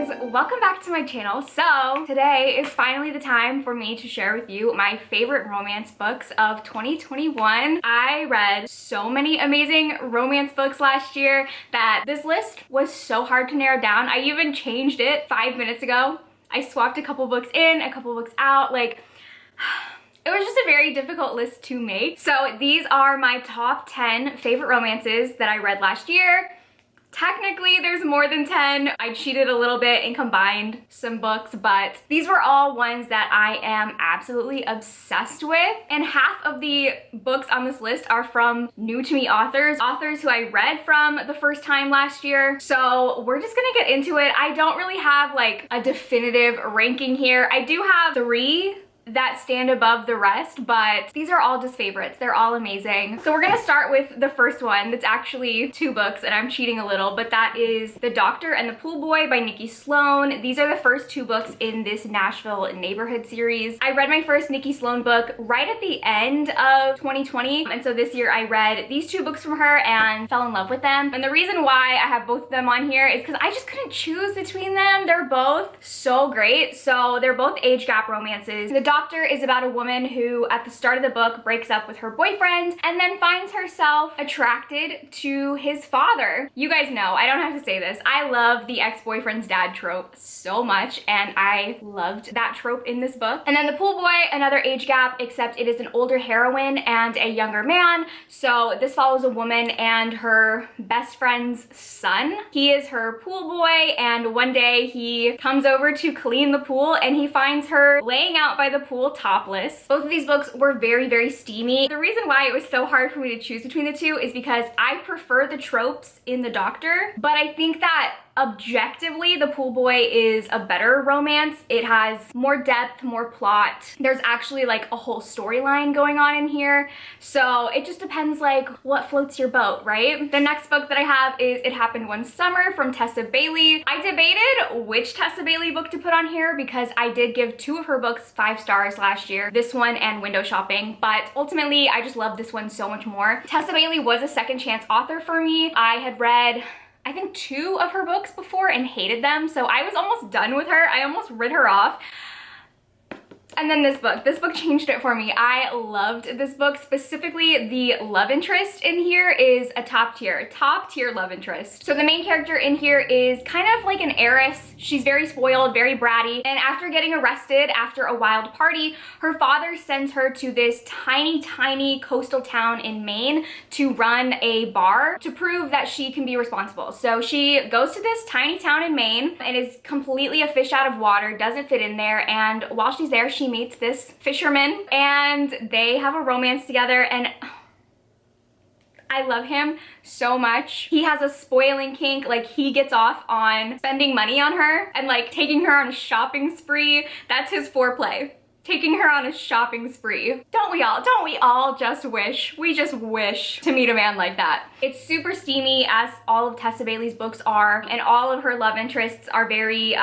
guys, welcome back to my channel. So today is finally the time for me to share with you my favorite romance books of 2021. I read so many amazing romance books last year that this list was so hard to narrow down. I even changed it 5 minutes ago. I swapped a couple books in, a couple books out, like it was just a very difficult list to make. So these are my top 10 favorite romances that I read last year. Technically, there's more than 10. I cheated a little bit and combined some books, but these were all ones that I am absolutely obsessed with. And half of the books on this list are from new to me authors who I read from the first time last year. So we're just gonna get into it. I don't really have like a definitive ranking here. I do have 3 that stand above the rest, but these are all just favorites. They're all amazing. So we're gonna start with the first one. That's actually 2 books and I'm cheating a little, but that is The Doctor and the Pool Boy by Nikki Sloan. These are the first 2 books in this Nashville neighborhood series. I read my first Nikki Sloan book right at the end of 2020, and so this year I read these 2 books from her and fell in love with them. And the reason why I have both of them on here is because I just couldn't choose between them. They're both so great. So they're both age gap romances. The Doctor is about a woman who at the start of the book breaks up with her boyfriend and then finds herself attracted to his father. You guys know, I don't have to say this, I love the ex-boyfriend's dad trope so much, and I loved that trope in this book. And then The Pool Boy, another age gap, except it is an older heroine and a younger man. So this follows a woman and her best friend's son. He is her pool boy, and one day he comes over to clean the pool and he finds her laying out by the pool topless. Both of these books were very, very steamy. The reason why it was so hard for me to choose between the 2 is because I prefer the tropes in The Doctor, but I think that objectively, The Pool Boy is a better romance. It has more depth, more plot. There's actually like a whole storyline going on in here. So it just depends like what floats your boat, right? The next book that I have is It Happened One Summer from Tessa Bailey. I debated which Tessa Bailey book to put on here because I did give 2 of her books 5 stars last year, this one and Window Shopping, but ultimately I just love this one so much more. Tessa Bailey was a second chance author for me. I had read I think 2 of her books before and hated them, so I was almost done with her. I almost read her off. And then this book changed it for me. I loved this book. Specifically, the love interest in here is a top tier love interest. So the main character in here is kind of like an heiress. She's very spoiled, very bratty, and after getting arrested after a wild party, her father sends her to this tiny, tiny coastal town in Maine to run a bar to prove that she can be responsible. So she goes to this tiny town in Maine and is completely a fish out of water, doesn't fit in there, and while she's there, she meets this fisherman and they have a romance together, and I love him so much. He has a spoiling kink. Like, he gets off on spending money on her and like taking her on a shopping spree. That's his foreplay. Taking her on a shopping spree. Don't we all just wish? We just wish to meet a man like that. It's super steamy, as all of Tessa Bailey's books are, and all of her love interests are very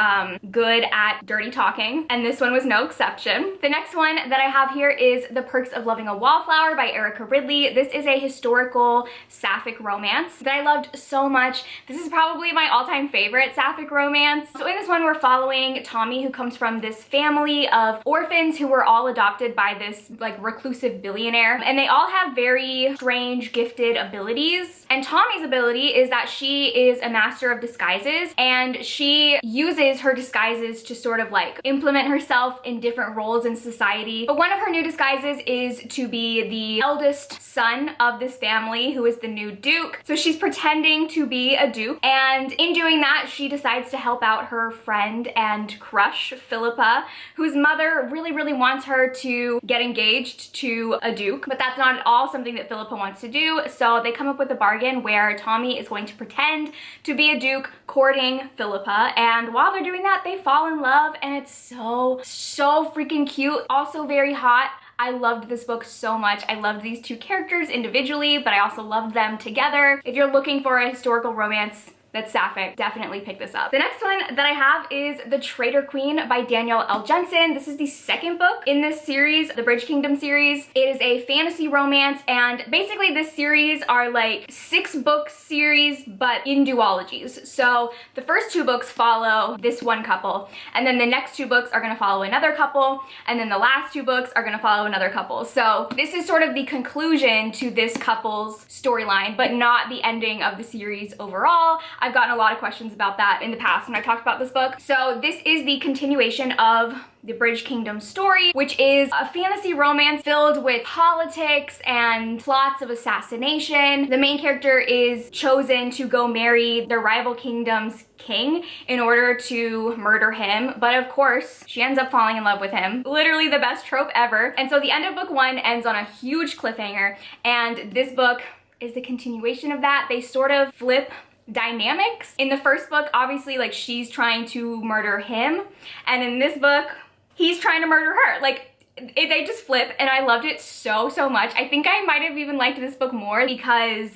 good at dirty talking, and this one was no exception. The next one that I have here is The Perks of Loving a Wallflower by Erica Ridley. This is a historical sapphic romance that I loved so much. This is probably my all-time favorite sapphic romance. So in this one, we're following Tommy, who comes from this family of orphans who were all adopted by this like reclusive billionaire, and they all have very strange gifted abilities. And Tommy's ability is that she is a master of disguises, and she uses her disguises to sort of like implement herself in different roles in society. But one of her new disguises is to be the eldest son of this family, who is the new duke. So she's pretending to be a duke, and in doing that, she decides to help out her friend and crush, Philippa, whose mother really wants her to get engaged to a duke, but that's not at all something that Philippa wants to do. So they come up with a bargain where Tommy is going to pretend to be a duke courting Philippa, and while they're doing that, they fall in love, and it's so freaking cute. Also very hot. I loved this book so much. I loved these 2 characters individually, but I also loved them together. If you're looking for a historical romance, that's sapphic, definitely pick this up. The next one that I have is The Traitor Queen by Danielle L. Jensen. This is the second book in this series, the Bridge Kingdom series. It is a fantasy romance, and basically this series are like 6-book series, but in duologies. So the first 2 books follow this one couple, and then the next 2 books are gonna follow another couple, and then the last 2 books are gonna follow another couple. So this is sort of the conclusion to this couple's storyline, but not the ending of the series overall. I've gotten a lot of questions about that in the past when I talked about this book. So this is the continuation of the Bridge Kingdom story, which is a fantasy romance filled with politics and plots of assassination. The main character is chosen to go marry the rival kingdom's king in order to murder him, but of course she ends up falling in love with him. Literally the best trope ever. And so the end of book 1 ends on a huge cliffhanger, and this book is the continuation of that. They sort of flip dynamics. In the first book, obviously, like, she's trying to murder him, and in this book he's trying to murder her. Like, they just flip, and I loved it so much. I think I might have even liked this book more because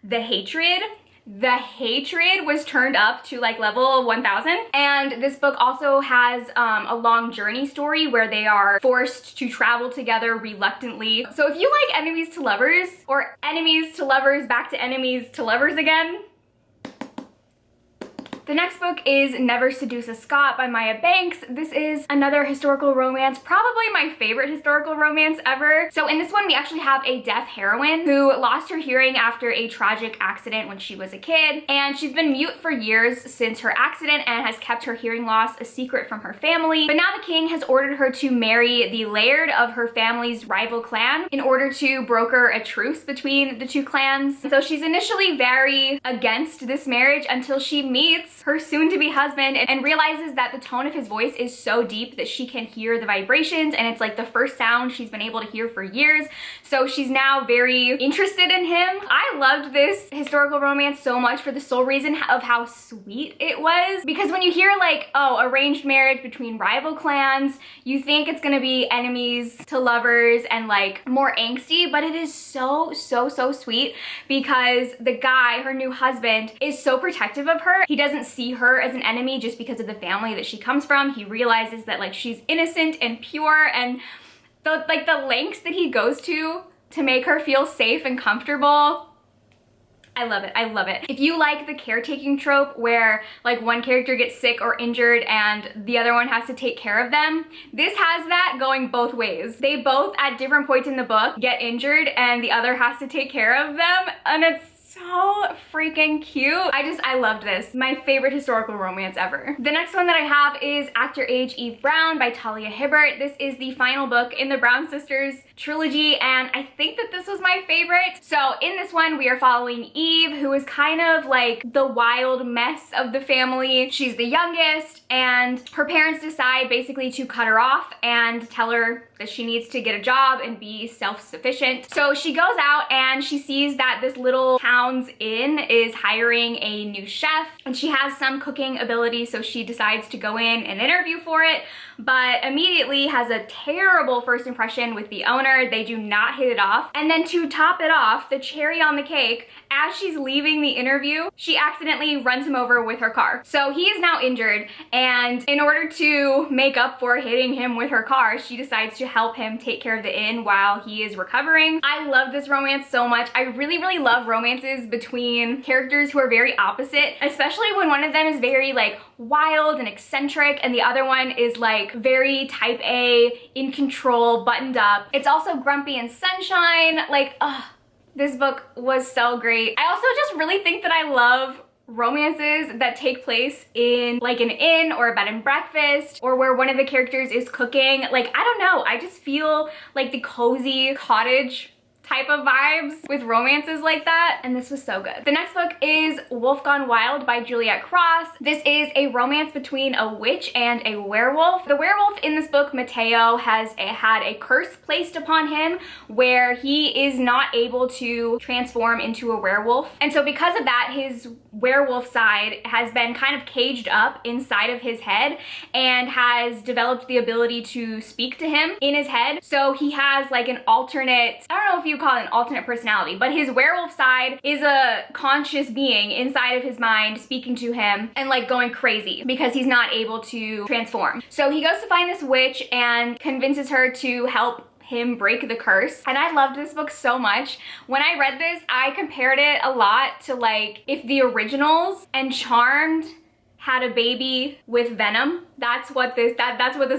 the hatred was turned up to like level 1000. And this book also has a long journey story where they are forced to travel together reluctantly. So if you like enemies to lovers, or enemies to lovers back to enemies to lovers again, the next book is Never Seduce a Scot by Maya Banks. This is another historical romance, probably my favorite historical romance ever. So in this one, we actually have a deaf heroine who lost her hearing after a tragic accident when she was a kid. And she's been mute for years since her accident and has kept her hearing loss a secret from her family. But now the king has ordered her to marry the laird of her family's rival clan in order to broker a truce between the 2 clans. So she's initially very against this marriage until she meets her soon-to-be husband and realizes that the tone of his voice is so deep that she can hear the vibrations, and it's like the first sound she's been able to hear for years. So she's now very interested in him. I loved this historical romance so much for the sole reason of how sweet it was, because when you hear like, oh, arranged marriage between rival clans, you think it's gonna be enemies to lovers and like more angsty, but it is so sweet because the guy, her new husband, is so protective of her. He doesn't see her as an enemy just because of the family that she comes from. He realizes that like she's innocent and pure, and the lengths that he goes to make her feel safe and comfortable. I love it. I love it. If you like the caretaking trope where like one character gets sick or injured and the other one has to take care of them, this has that going both ways. They both at different points in the book get injured and the other has to take care of them, and it's so freaking cute. I loved this. My favorite historical romance ever. The next one that I have is Actor Age Eve Brown by Talia Hibbert. This is the final book in the Brown Sisters trilogy, and I think that this was my favorite. So in this one, we are following Eve, who is kind of like the wild mess of the family. She's the youngest, and her parents decide basically to cut her off and tell her that she needs to get a job and be self-sufficient. So she goes out and she sees that this little town's inn is hiring a new chef, and she has some cooking ability, so she decides to go in and interview for it, but immediately has a terrible first impression with the owner. They do not hit it off. And then to top it off, the cherry on the cake, as she's leaving the interview, she accidentally runs him over with her car. So he is now injured, and in order to make up for hitting him with her car, she decides to help him take care of the inn while he is recovering. I love this romance so much. I really love romances between characters who are very opposite, especially when one of them is very like wild and eccentric and the other one is like very type A, in control, buttoned up. It's also grumpy and sunshine. Like, ugh, this book was so great. I also just really think that I love romances that take place in like an inn or a bed and breakfast, or where one of the characters is cooking. Like, I don't know, I just feel like the cozy cottage type of vibes with romances like that, and this was so good. The next book is Wolf Gone Wild by Juliet Cross. This is a romance between a witch and a werewolf. The werewolf in this book, Mateo, has had a curse placed upon him where he is not able to transform into a werewolf, and so because of that, his werewolf side has been kind of caged up inside of his head and has developed the ability to speak to him in his head. So he has like an alternate, I don't know if you call it an alternate personality, but his werewolf side is a conscious being inside of his mind speaking to him and like going crazy because he's not able to transform. So he goes to find this witch and convinces her to help him break the curse. And I loved this book so much. When I read this, I compared it a lot to like if the originals and Charmed had a baby with Venom. That's what this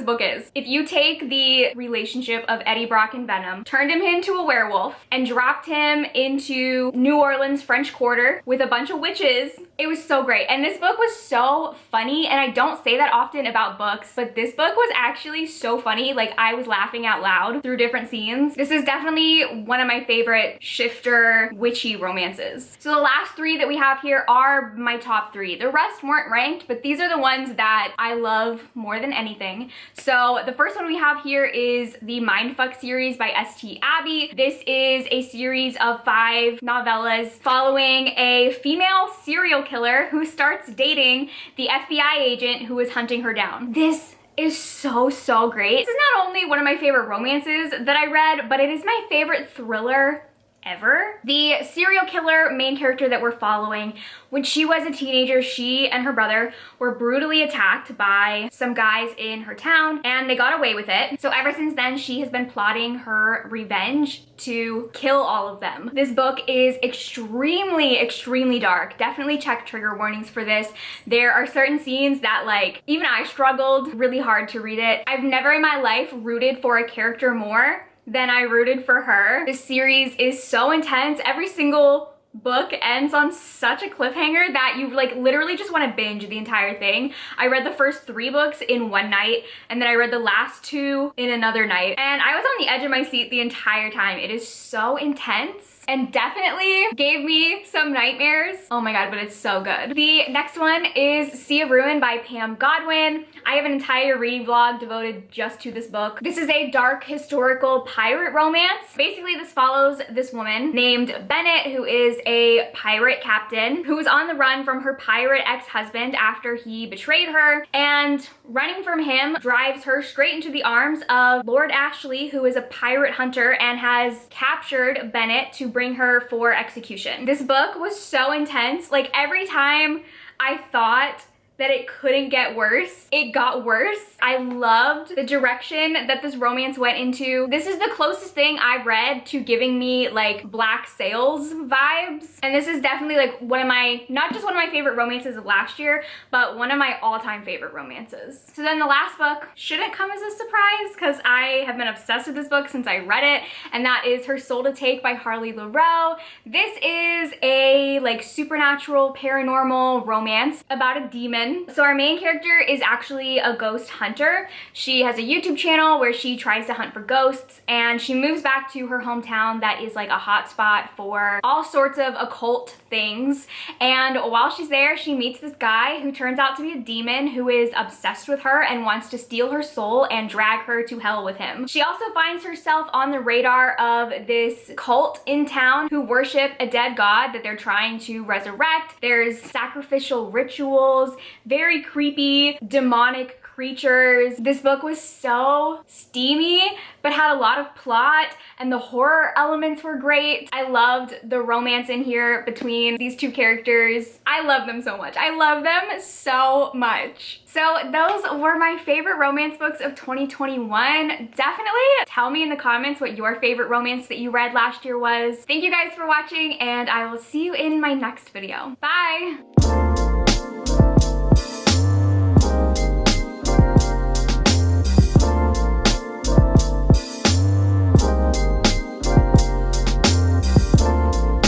book is. If you take the relationship of Eddie Brock and Venom, turned him into a werewolf, and dropped him into New Orleans French Quarter with a bunch of witches, it was so great. And this book was so funny, and I don't say that often about books, but this book was actually so funny. Like, I was laughing out loud through different scenes. This is definitely one of my favorite shifter witchy romances. So the last three that we have here are my top three. The rest weren't ranked, but these are the ones that I love more than anything. So the first one we have here is the Mindfuck series by S.T. Abbey. This is a series of 5 novellas following a female serial killer who starts dating the FBI agent who is hunting her down. This is so great. This is not only one of my favorite romances that I read, but it is my favorite thriller ever. The serial killer main character that we're following, when she was a teenager, she and her brother were brutally attacked by some guys in her town and they got away with it. So ever since then, she has been plotting her revenge to kill all of them. This book is extremely dark. Definitely check trigger warnings for this. There are certain scenes that like, even I struggled really hard to read it. I've never in my life rooted for a character more than I rooted for her. This series is so intense. Every single book ends on such a cliffhanger that you like literally just want to binge the entire thing. I read the first 3 books in one night, and then I read the last 2 in another night, and I was on the edge of my seat the entire time. It is so intense and definitely gave me some nightmares. Oh my god, but it's so good. The next one is Sea of Ruin by Pam Godwin. I have an entire reading vlog devoted just to this book. This is a dark historical pirate romance. Basically, this follows this woman named Bennett, who is a pirate captain who was on the run from her pirate ex-husband after he betrayed her, and running from him drives her straight into the arms of Lord Ashley, who is a pirate hunter and has captured Bennett to bring her for execution. This book was so intense. Like, every time I thought that it couldn't get worse, it got worse. I loved the direction that this romance went into. This is the closest thing I've read to giving me like Black Sails vibes. And this is definitely like one of my, not just one of my favorite romances of last year, but one of my all-time favorite romances. So then the last book shouldn't come as a surprise because I have been obsessed with this book since I read it, and that is Her Soul to Take by Harley Laroux. This is a like supernatural paranormal romance about a demon. So our main character is actually a ghost hunter. She has a YouTube channel where she tries to hunt for ghosts, and she moves back to her hometown that is like a hotspot for all sorts of occult things. And while she's there, she meets this guy who turns out to be a demon who is obsessed with her and wants to steal her soul and drag her to hell with him. She also finds herself on the radar of this cult in town who worship a dead god that they're trying to resurrect. There's sacrificial rituals, very creepy, demonic creatures. This book was so steamy, but had a lot of plot, and the horror elements were great. I loved the romance in here between these two characters. I love them so much. I love them so much. So those were my favorite romance books of 2021. Definitely tell me in the comments what your favorite romance that you read last year was. Thank you guys for watching, and I will see you in my next video. Bye!